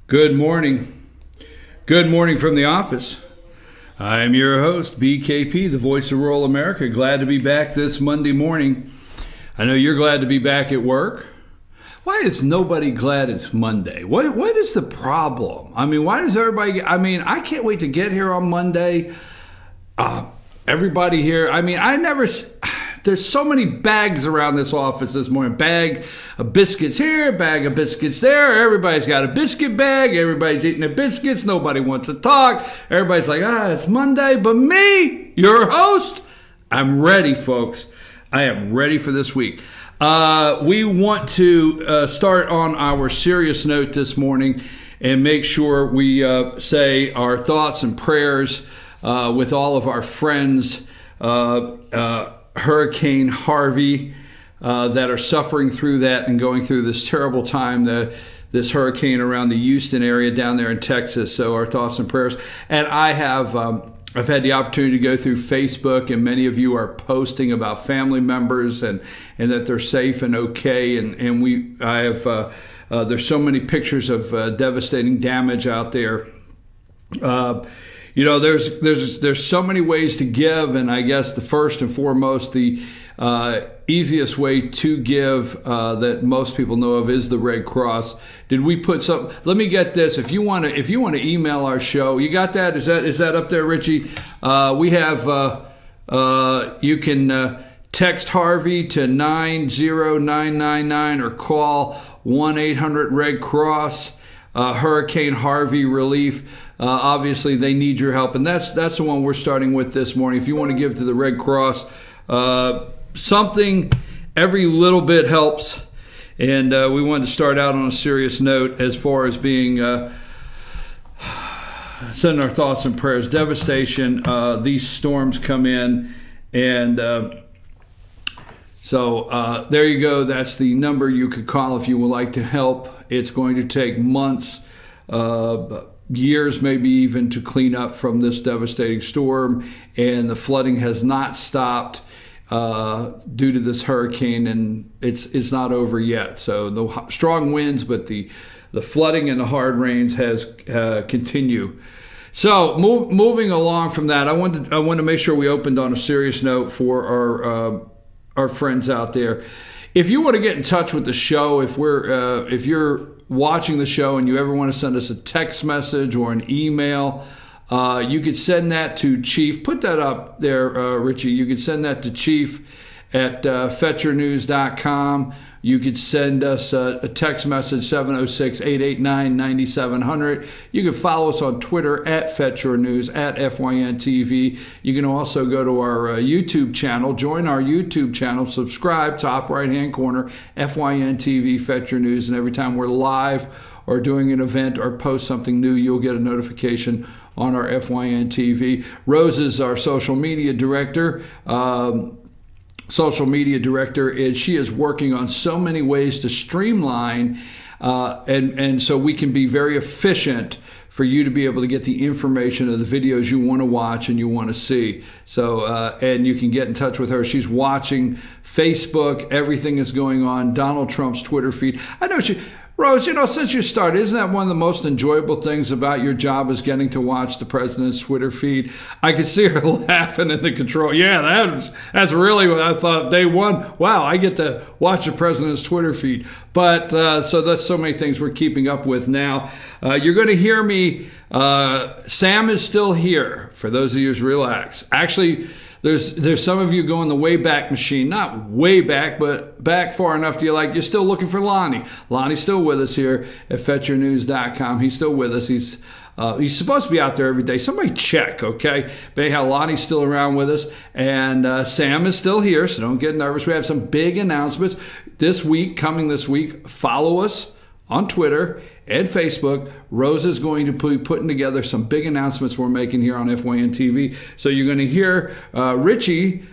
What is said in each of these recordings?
Good morning. Good morning from the office. I am your host, BKP, the voice of rural America. Glad to be back this Monday morning. I know you're glad to be back at work. Why is nobody glad it's Monday? What is the problem? I mean, why does everybody I can't wait to get here on Monday. Everybody here, there's so many bags around this office this morning. Bag of biscuits here, bag of biscuits there. Everybody's got a biscuit bag. Everybody's eating their biscuits. Nobody wants to talk. Everybody's like, it's Monday. But me, your host, I'm ready, folks. I am ready for this week. We want to start on our serious note this morning and make sure we say our thoughts and prayers with all of our friends, Hurricane Harvey, that are suffering through that and going through this terrible time, this hurricane around the Houston area down there in Texas. So our thoughts and prayers. And I've had the opportunity to go through Facebook, and many of you are posting about family members and that they're safe and okay. And there's so many pictures of devastating damage out there. There's so many ways to give, and I guess the first and foremost, the easiest way to give that most people know of is the Red Cross. Did we put some? Let me get this. If you want to email our show, you got that? Is that up there, Richie? We have. You can text Harvey to 90999 or call 1-800-RED-CROSS. Hurricane Harvey relief. Obviously, they need your help, and that's the one we're starting with this morning. If you want to give to the Red Cross, something, every little bit helps. And we wanted to start out on a serious note as far as being sending our thoughts and prayers. Devastation. These storms come in, and so there you go. That's the number you could call if you would like to help. It's going to take months, years maybe even, to clean up from this devastating storm, and the flooding has not stopped due to this hurricane, and it's not over yet. So the strong winds, but the flooding and the hard rains has continue. So moving along from that, I want to make sure we opened on a serious note for our friends out there. If you want to get in touch with the show, if you're watching the show and you ever want to send us a text message or an email, you could send that to Chief. Put that up there, Richie. You could send that to Chief at fetchernews.com. You could send us a text message, 706-889-9700. You can follow us on Twitter at FetcherNews, at FYNTV. You can also go to our YouTube channel, join our YouTube channel, subscribe, top right-hand corner, FYNTV, Fetcher News, and every time we're live or doing an event or post something new, you'll get a notification on our FYNTV. Rose is our social media director. And she is working on so many ways to streamline and so we can be very efficient for you to be able to get the information of the videos you want to watch and you want to see. So and you can get in touch with her. She's watching Facebook. Everything is going on. Donald Trump's Twitter feed. I know Rose, since you started, isn't that one of the most enjoyable things about your job is getting to watch the president's Twitter feed? I could see her laughing in the control. Yeah, that's really what I thought day one. Wow, I get to watch the president's Twitter feed. But so that's so many things we're keeping up with now. You're going to hear me. Sam is still here. For those of you who relax. Actually, there's some of you going the way back machine, not way back, but back far enough to you're still looking for Lonnie. Lonnie's still with us here at FetcherNews.com. He's still with us. He's supposed to be out there every day. Somebody check, okay? But anyhow, Lonnie's still around with us, and Sam is still here, so don't get nervous. We have some big announcements coming this week. Follow us on Twitter and Facebook. Rose is going to be putting together some big announcements we're making here on FYN TV. So you're going to hear Richie.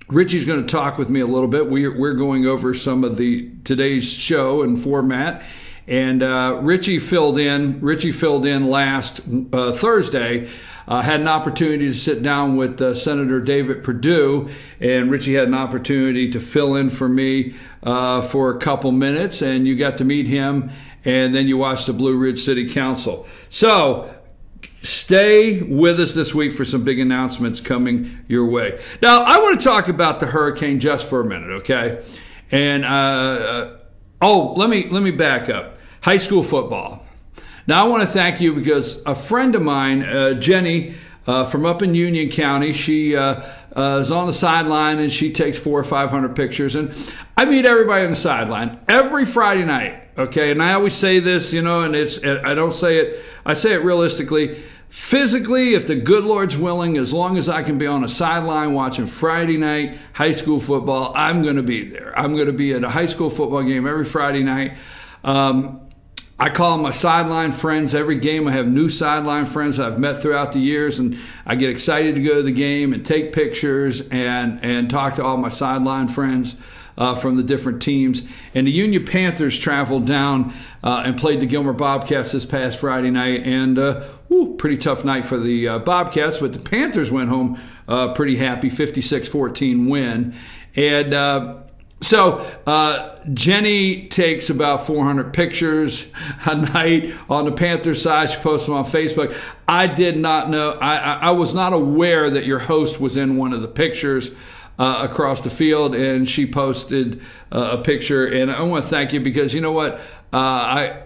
Richie's going to talk with me a little bit. We're going over some of today's show and format. And Richie filled in last Thursday. Had an opportunity to sit down with Senator David Perdue, and Richie had an opportunity to fill in for me for a couple minutes, and you got to meet him, and then you watched the Blue Ridge City Council. So stay with us this week for some big announcements coming your way. Now, I want to talk about the hurricane just for a minute, okay? And let me back up. High school football. Now, I want to thank you because a friend of mine, Jenny, from up in Union County, she is on the sideline and she takes 400 or 500 pictures. And I meet everybody on the sideline every Friday night, okay? And I always say this, you know, and I don't say it, I say it realistically. Physically, if the good Lord's willing, as long as I can be on a sideline watching Friday night high school football, I'm going to be there. I'm going to be at a high school football game every Friday night. I call them my sideline friends. Every game I have new sideline friends I've met throughout the years, and I get excited to go to the game and take pictures and talk to all my sideline friends from the different teams. And the Union Panthers traveled down and played the Gilmer Bobcats this past Friday night, and pretty tough night for the Bobcats, but the Panthers went home pretty happy, 56-14 win. And so Jenny takes about 400 pictures a night on the Panthers side. She posts them on Facebook. I did not know. I was not aware that your host was in one of the pictures across the field, and she posted a picture. And I want to thank you because you know what? I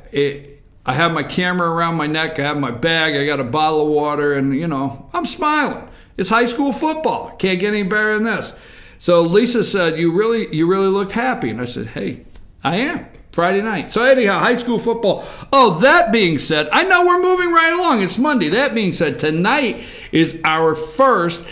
have my camera around my neck. I have my bag. I got a bottle of water, and you know I'm smiling. It's high school football. Can't get any better than this. So Lisa said, you really look happy. And I said, hey, I am. Friday night. So anyhow, high school football. Oh, that being said, I know we're moving right along. It's Monday. That being said, tonight is our first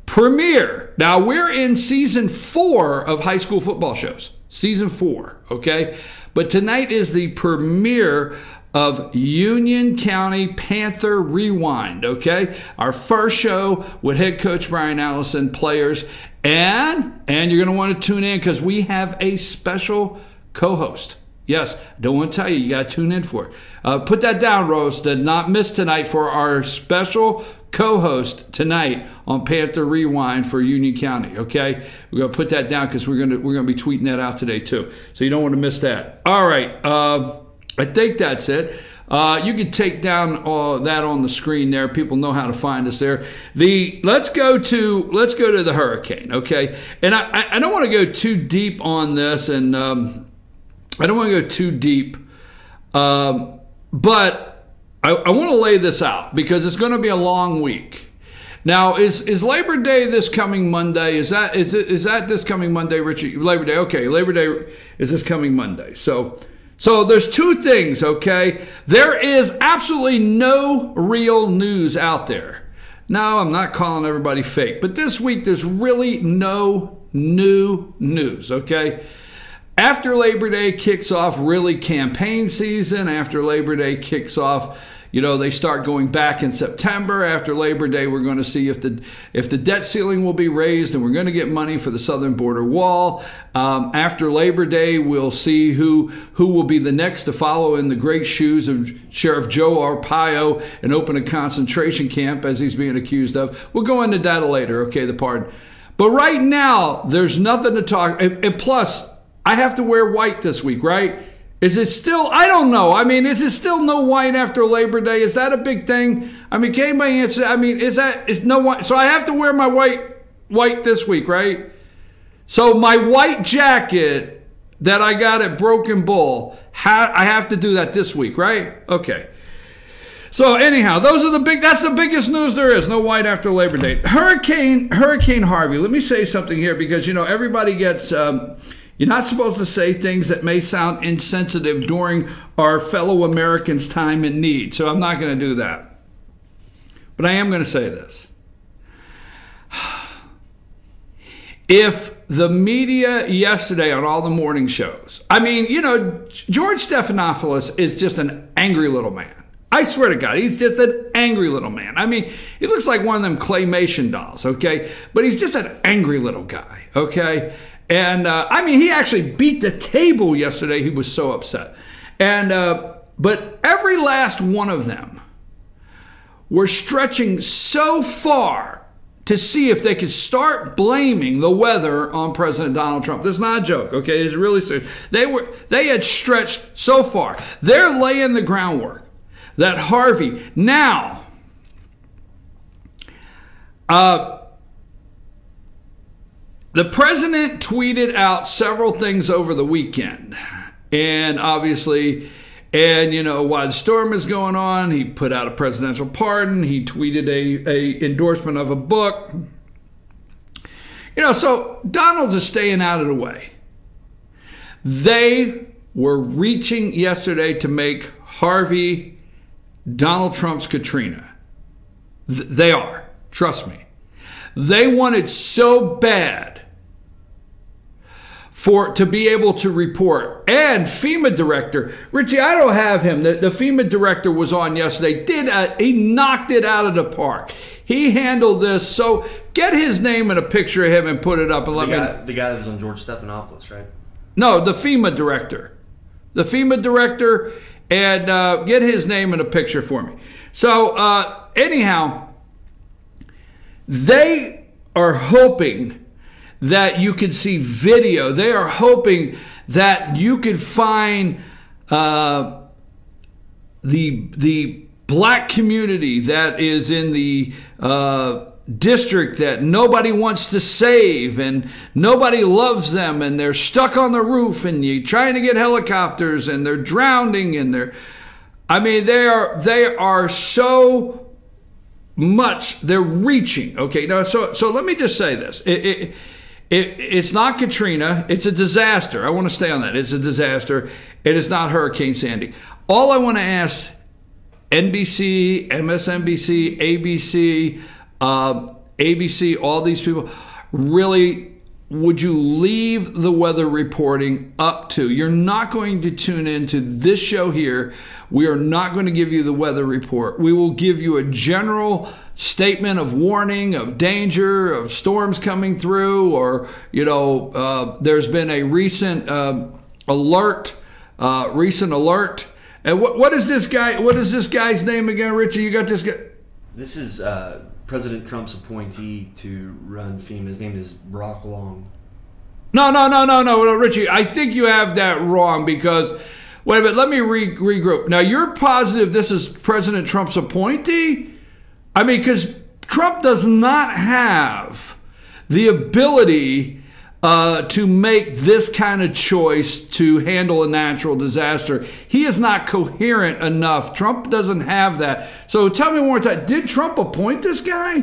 premiere. Now, we're in season 4 of high school football shows. Season 4, okay? But tonight is the premiere of Union County Panther Rewind, okay? Our first show with head coach Brian Allison, players, and you're going to want to tune in because we have a special co-host. Yes, don't want to tell you. You got to tune in for it. Put that down, Rose. Did not miss tonight for our special co-host tonight on Panther Rewind for Union County, okay? We're going to put that down because we're going to be tweeting that out today too. So you don't want to miss that. All right. I think that's it. You can take down that on the screen there. People know how to find us there. Let's go to the hurricane, okay? And I don't want to go too deep on this, and I don't want to go too deep, but I want to lay this out because it's going to be a long week. Now, is Labor Day this coming Monday? Is that this coming Monday, Richie? Labor Day, okay. Labor Day is this coming Monday. So there's two things, okay? There is absolutely no real news out there. No, I'm not calling everybody fake, but this week there's really no new news, okay? After Labor Day kicks off really campaign season, after Labor Day kicks off, you know, they start going back in September. After Labor Day, we're going to see if the debt ceiling will be raised, and we're going to get money for the southern border wall. After Labor Day, we'll see who will be the next to follow in the great shoes of Sheriff Joe Arpaio and open a concentration camp, as he's being accused of. We'll go into that later, okay, the pardon. But right now, there's nothing to talk. And plus, I have to wear white this week, right? Is it still, I don't know. I mean, is it still no white after Labor Day? Is that a big thing? I mean, can anybody answer? I mean, is no white? So I have to wear my white this week, right? So my white jacket that I got at Broken Bull, I have to do that this week, right? Okay. So anyhow, that's the biggest news there is. No white after Labor Day. Hurricane Harvey. Let me say something here because, you know, everybody gets... You're not supposed to say things that may sound insensitive during our fellow Americans' time in need. So I'm not going to do that. But I am going to say this. If the media yesterday on all the morning shows, I mean, you know, George Stephanopoulos is just an angry little man. I swear to God, he's just an angry little man. I mean, he looks like one of them claymation dolls, okay? But he's just an angry little guy, okay? And I mean, he actually beat the table yesterday. He was so upset. And but every last one of them were stretching so far to see if they could start blaming the weather on President Donald Trump. This is not a joke, okay? It's really serious. They had stretched so far. They're laying the groundwork that Harvey now the president tweeted out several things over the weekend. And obviously, and, you know, while the storm is going on, he put out a presidential pardon. He tweeted a endorsement of a book. You know, so Donald's is staying out of the way. They were reaching yesterday to make Harvey Donald Trump's Katrina. They are. Trust me. They wanted so bad to be able to report. And FEMA director, Richie, I don't have him. The FEMA director was on yesterday. He knocked it out of the park. He handled this. So get his name and a picture of him and put it up and let me know. The guy that was on George Stephanopoulos, right? No, the FEMA director. The FEMA director, and get his name and a picture for me. So anyhow, they are hoping that you could see video. They are hoping that you could find the black community that is in the district that nobody wants to save and nobody loves them, and they're stuck on the roof, and you're trying to get helicopters, and they're drowning, and they are so much, they're reaching. Okay, now so let me just say this. It's not Katrina. It's a disaster. I want to stay on that. It's a disaster. It is not Hurricane Sandy. All I want to ask NBC, MSNBC, ABC, all these people, really, would you leave the weather reporting up to? You're not going to tune into this show here. We are not going to give you the weather report. We will give you a general statement of warning, of danger, of storms coming through, or, you know, there's been a recent alert. And what is this guy? What is this guy's name again, Richie? You got this guy? This is President Trump's appointee to run FEMA. His name is Brock Long. No, Richie. I think you have that wrong because, wait a minute, let me regroup. Now, you're positive this is President Trump's appointee? I mean, because Trump does not have the ability to make this kind of choice to handle a natural disaster. He is not coherent enough. Trump doesn't have that. So tell me one more time, did Trump appoint this guy?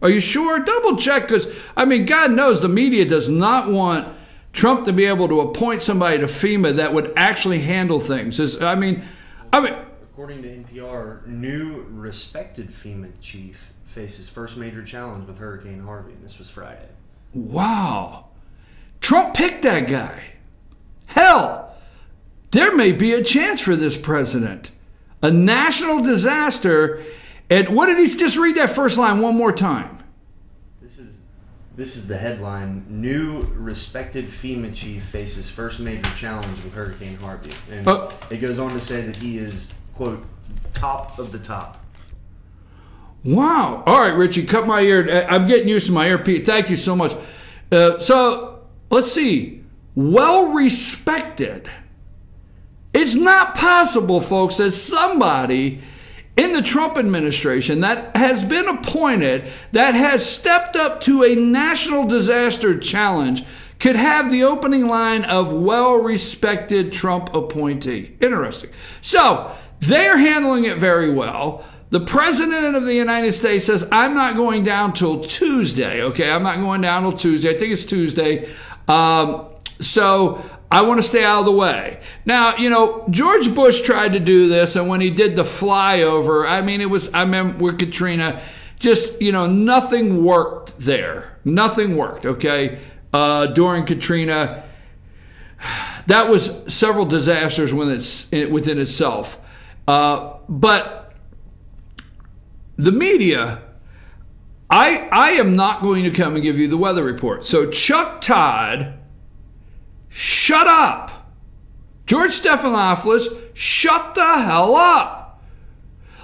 Are you sure? Double check, because, I mean, God knows the media does not want Trump to be able to appoint somebody to FEMA that would actually handle things. According to NPR, new respected FEMA chief faces first major challenge with Hurricane Harvey, and this was Friday. Wow. Trump picked that guy. Hell, there may be a chance for this president. A national disaster. And what did he just read that first line one more time? This is the headline. New respected FEMA chief faces first major challenge with Hurricane Harvey. And it goes on to say that he is, quote, top of the top. Wow. All right, Richie, cut my ear. I'm getting used to my earpiece. Thank you so much. So let's see. Well respected. It's not possible, folks, that somebody in the Trump administration that has been appointed, that has stepped up to a national disaster challenge, could have the opening line of well-respected Trump appointee. Interesting. So they're handling it very well. The president of the United States says, I'm not going down till Tuesday. Okay, I'm not going down till Tuesday. I think it's Tuesday. So I want to stay out of the way. Now, you know, George Bush tried to do this, and when he did the flyover, I mean, I remember with Katrina, just, you know, nothing worked there. Nothing worked, okay? During Katrina, that was several disasters within itself. But the media, I am not going to come and give you the weather report. So Chuck Todd, shut up. George Stephanopoulos, shut the hell up.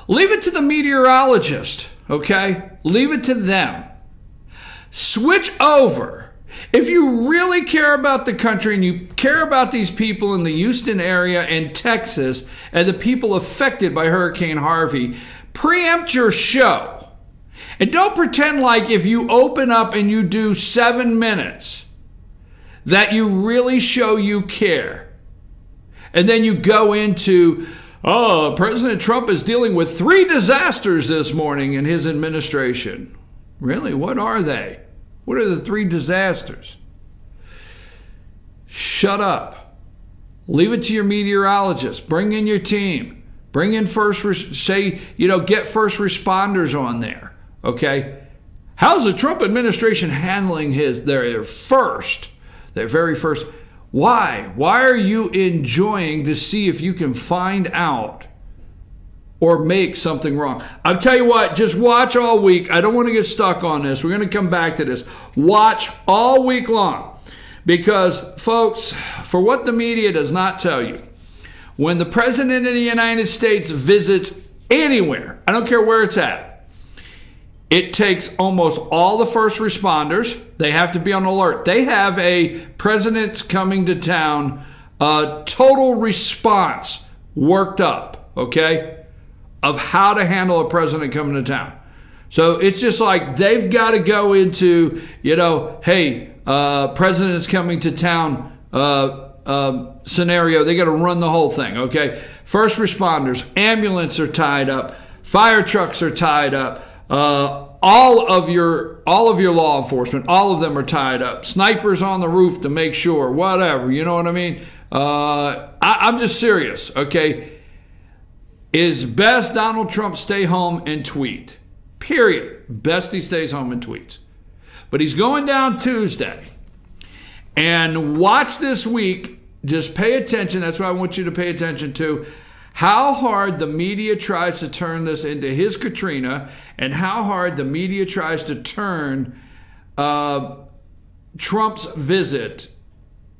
Leave it to the meteorologist, okay? Leave it to them. Switch over. If you really care about the country and you care about these people in the Houston area and Texas and the people affected by Hurricane Harvey, preempt your show. And don't pretend like if you open up and you do 7 minutes that you really show you care. And then you go into, oh, President Trump is dealing with 3 disasters this morning in his administration. Really? What are they? What are the 3 disasters? Shut up. Leave it to your meteorologist. Bring in your team. Bring in get first responders on there. Okay? How's the Trump administration handling their very first? Why? Why are you enjoying to see if you can find out or make something wrong? I'll tell you what, just watch all week. I don't want to get stuck on this. We're going to come back to this. Watch all week long. Because, folks, for what the media does not tell you, when the President of the United States visits anywhere, I don't care where it's at, it takes almost all the first responders. They have to be on alert. They have a president's coming to town total response worked up, okay, of how to handle a president coming to town. So it's just like they've got to go into, hey, president is coming to town scenario. They got to run the whole thing, okay? First responders, ambulance are tied up, fire trucks are tied up, all of your law enforcement, all of them are tied up. Snipers on the roof to make sure, whatever, you know what I mean? I'm just serious, okay? Is best Donald Trump stay home and tweet. Period. Best he stays home and tweets. But he's going down Tuesday. And watch this week. Just pay attention. That's what I want you to pay attention to. How hard the media tries to turn this into his Katrina, and how hard the media tries to turn Trump's visit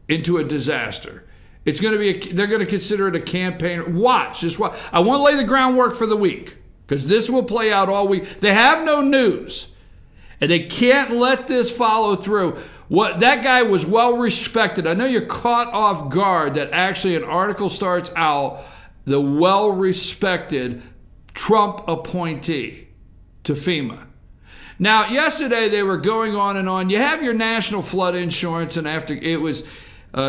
into a disaster. It's going to be they're going to consider it a campaign. Watch, just watch. I want to lay the groundwork for the week because this will play out all week. They have no news, and they can't let this follow through. That guy was well respected. I know you're caught off guard that actually an article starts out the well-respected Trump appointee to FEMA. Now, yesterday they were going on and on. You have your national flood insurance, and after it was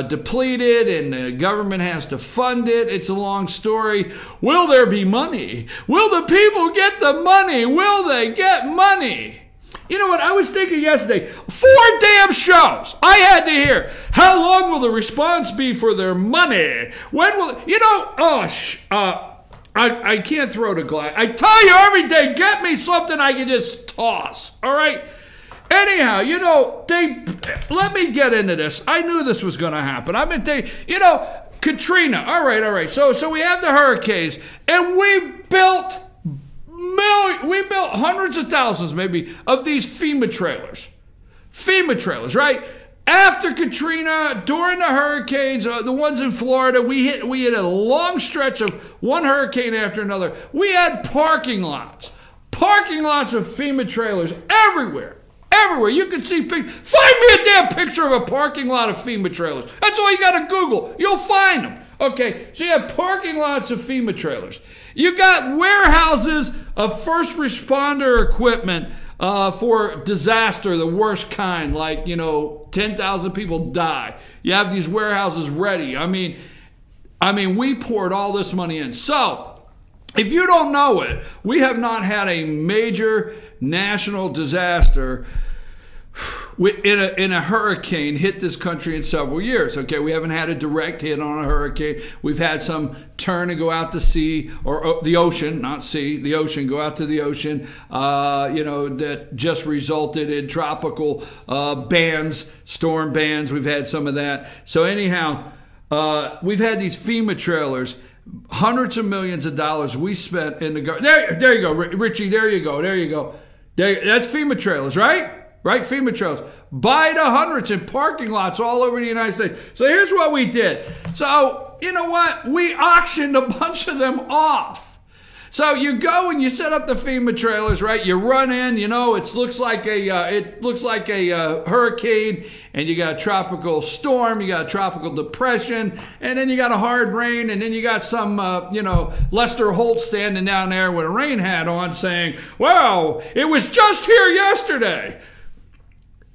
depleted and the government has to fund it. It's a long story. Will there be money? Will the people get the money? Will they get money? You know what? I was thinking yesterday, 4 damn shows I had to hear. How long will the response be for their money? When will, I can't throw the glass. I tell you every day, get me something I can just toss. All right? Anyhow, let me get into this. I knew this was going to happen. I've been thinking, Katrina. All right. So we have the hurricanes, and we built hundreds of thousands, maybe, of these FEMA trailers. FEMA trailers, right? After Katrina, during the hurricanes, the ones in Florida, we hit a long stretch of one hurricane after another. We had parking lots of FEMA trailers everywhere. Everywhere. You can see find me a damn picture of a parking lot of FEMA trailers. That's all you got to Google. You'll find them. Okay, so you have parking lots of FEMA trailers. You got warehouses of first responder equipment for disaster, the worst kind, like, 10,000 people die. You have these warehouses ready. I mean, we poured all this money in. So, if you don't know it, we have not had a major national disaster in a hurricane hit this country in several years. Okay, we haven't had a direct hit on a hurricane. We've had some turn and go out to sea, or the ocean, not sea, the ocean, go out to the ocean, that just resulted in tropical bans, storm bans. We've had some of that. So anyhow, we've had these FEMA trailers, hundreds of millions of dollars we spent in the garden. There you go, Richie, there you go. That's FEMA trailers, right? Right, FEMA trailers. By the hundreds in parking lots all over the United States. So here's what we did. So, you know what? We auctioned a bunch of them off. So you go and you set up the FEMA trailers, right? You run in, you know, it looks like a hurricane, and you got a tropical storm, you got a tropical depression, and then you got a hard rain, and then you got some, Lester Holt standing down there with a rain hat on saying, "Wow, it was just here yesterday."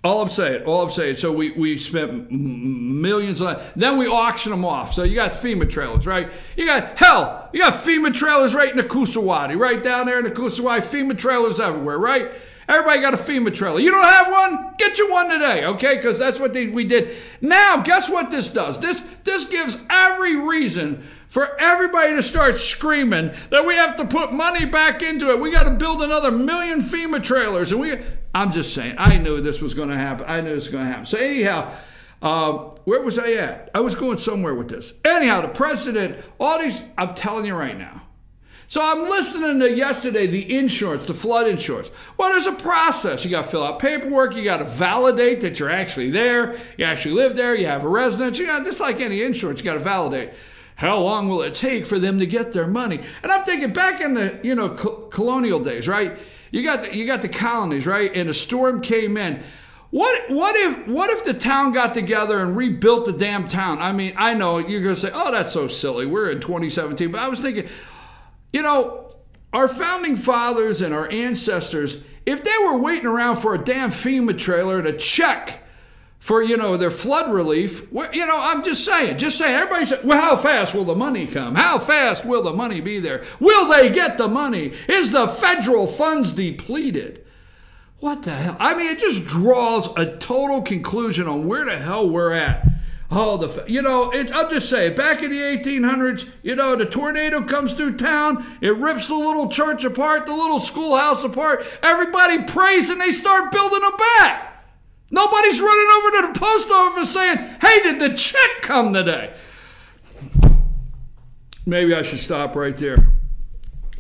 All I'm saying. So we spent millions on that. Then we auction them off. So you got FEMA trailers, right? You got FEMA trailers right in the Kusawati, right down there in the Kusawati. FEMA trailers everywhere, right? Everybody got a FEMA trailer. You don't have one? Get you one today, okay? Because that's what we did. Now, guess what this does? This gives every reason for everybody to start screaming that we have to put money back into it. We got to build another 1 million FEMA trailers. And I'm just saying, I knew this was going to happen. So anyhow, where was I at? I was going somewhere with this. Anyhow, the president, I'm telling you right now. So I'm listening to yesterday, the flood insurance. Well, there's a process. You got to fill out paperwork. You got to validate that you're actually there. You actually live there. You have a residence. Just like any insurance, you got to validate. How long will it take for them to get their money? And I'm thinking back in the colonial days, right? You got the colonies, right? And a storm came in. What if the town got together and rebuilt the damn town? I mean, I know you're going to say, "Oh, that's so silly. We're in 2017." But I was thinking, our founding fathers and our ancestors, if they were waiting around for a damn FEMA trailer to check for, their flood relief, I'm just saying, everybody said, "Well, how fast will the money come? How fast will the money be there? Will they get the money? Is the federal funds depleted?" What the hell? I mean, it just draws a total conclusion on where the hell we're at. Oh, I'm just saying, back in the 1800s, the tornado comes through town, it rips the little church apart, the little schoolhouse apart, everybody prays and they start building them back. Nobody's running over to the post office saying, "Hey, did the check come today?" Maybe I should stop right there.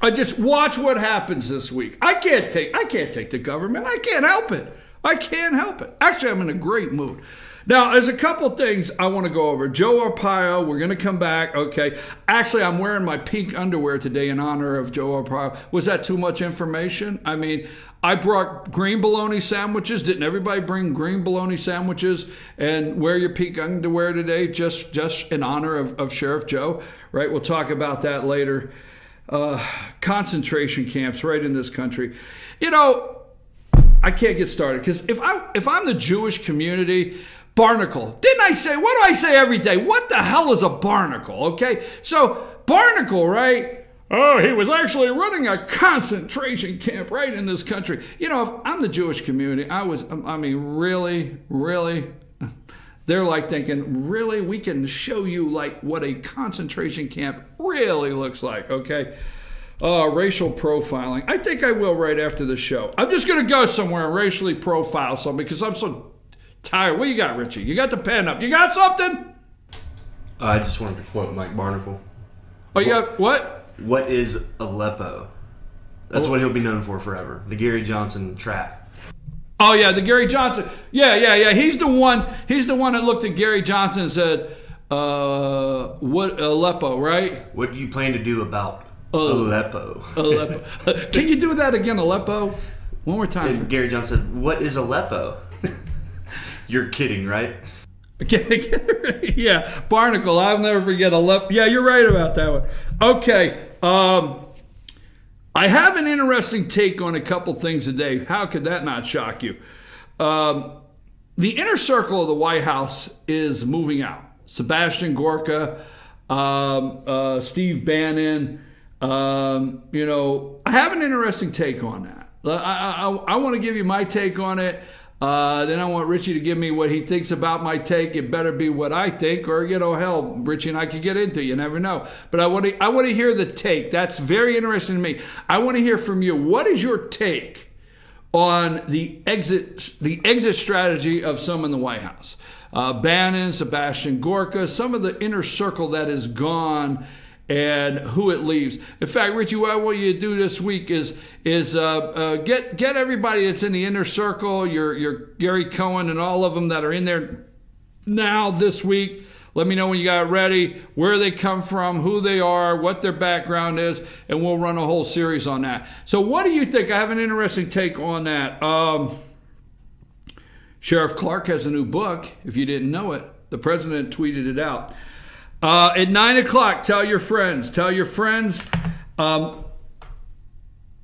I just watch what happens this week. I can't take the government. I can't help it. Actually, I'm in a great mood. Now, there's a couple things I want to go over. Joe Arpaio, we're going to come back. Okay. Actually, I'm wearing my pink underwear today in honor of Joe Arpaio. Was that too much information? I mean, I brought green bologna sandwiches. Didn't everybody bring green bologna sandwiches and wear your pink underwear today just in honor of Sheriff Joe? Right? We'll talk about that later. Concentration camps right in this country. I can't get started because if I'm the Jewish community, barnacle. Didn't I say, what do I say every day? What the hell is a barnacle? Okay. So barnacle, right? Oh, he was actually running a concentration camp right in this country. If I'm the Jewish community, really, they're like thinking, really, we can show you like what a concentration camp really looks like. Okay. Racial profiling. I think I will right after the show. I'm just going to go somewhere and racially profile something because I'm so tired. What you got, Richie? You got the pen up. You got something? I just wanted to quote Mike Barnacle. Oh, you got what? What is Aleppo? That's what he'll be known for forever. The Gary Johnson trap. Oh, yeah, the Gary Johnson. Yeah. He's the one that looked at Gary Johnson and said, what, Aleppo, right? What do you plan to do about Aleppo? Can you do that again, Aleppo? One more time. And Gary Johnson said, "What is Aleppo?" You're kidding, right? Yeah, Barnacle. I'll never forget Aleppo. Yeah, you're right about that one. Okay. I have an interesting take on a couple things today. How could that not shock you? The inner circle of the White House is moving out. Sebastian Gorka, Steve Bannon. I have an interesting take on that. I want to give you my take on it. Then I want Richie to give me what he thinks about my take. It better be what I think, or hell, Richie and I could get into it. You never know. But I want to hear the take. That's very interesting to me. I want to hear from you. What is your take on the exit strategy of some in the White House? Bannon, Sebastian Gorka, some of the inner circle that is gone, and who it leaves. In fact, Richie, what I want you to do this week is get everybody that's in the inner circle, your Gary Cohen and all of them that are in there now this week. Let me know when you got it ready, where they come from, who they are, what their background is, and we'll run a whole series on that. So what do you think? I have an interesting take on that. Sheriff Clark has a new book, if you didn't know it. The president tweeted it out. At 9 o'clock, tell your friends. Tell your friends.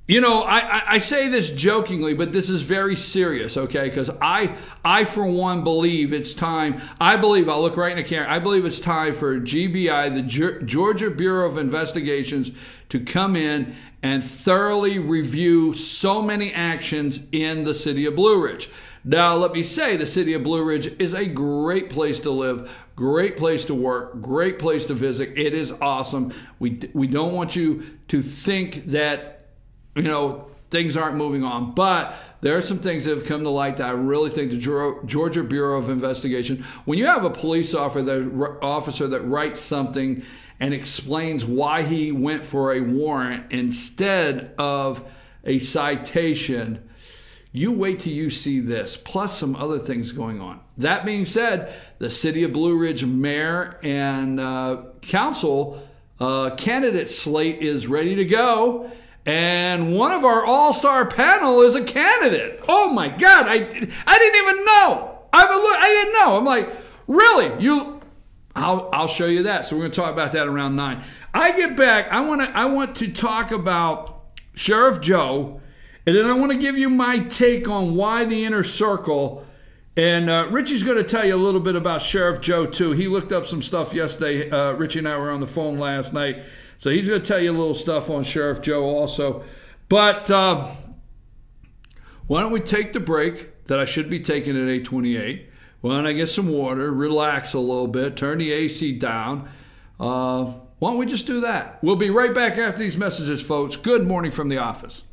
You know, I say this jokingly, but this is very serious, okay? Because I, for one, believe it's time. I'll look right in the camera. I believe it's time for GBI, the Georgia Bureau of Investigations, to come in and thoroughly review so many actions in the city of Blue Ridge. Now, let me say, the city of Blue Ridge is a great place to live, great place to work, great place to visit. It is awesome. We don't want you to think that, you know, things aren't moving on. But there are some things that have come to light that I really think the Georgia Bureau of Investigation, when you have a police officer that writes something and explains why he went for a warrant instead of a citation, you wait till you see this, plus some other things going on. That being said, the City of Blue Ridge mayor and council candidate slate is ready to go. And one of our all-star panel is a candidate. Oh my God, I didn't even know. I didn't know. I'm like, really? I'll show you that. So we're going to talk about that around 9. I get back. I want to talk about Sheriff Joe, and then I want to give you my take on why the inner circle. And Richie's going to tell you a little bit about Sheriff Joe too. He looked up some stuff yesterday. Richie and I were on the phone last night. So he's going to tell you a little stuff on Sheriff Joe also. But why don't we take the break that I should be taking at 8:28. Why don't I get some water, relax a little bit, turn the AC down. Why don't we just do that? We'll be right back after these messages, folks. Good morning from the office.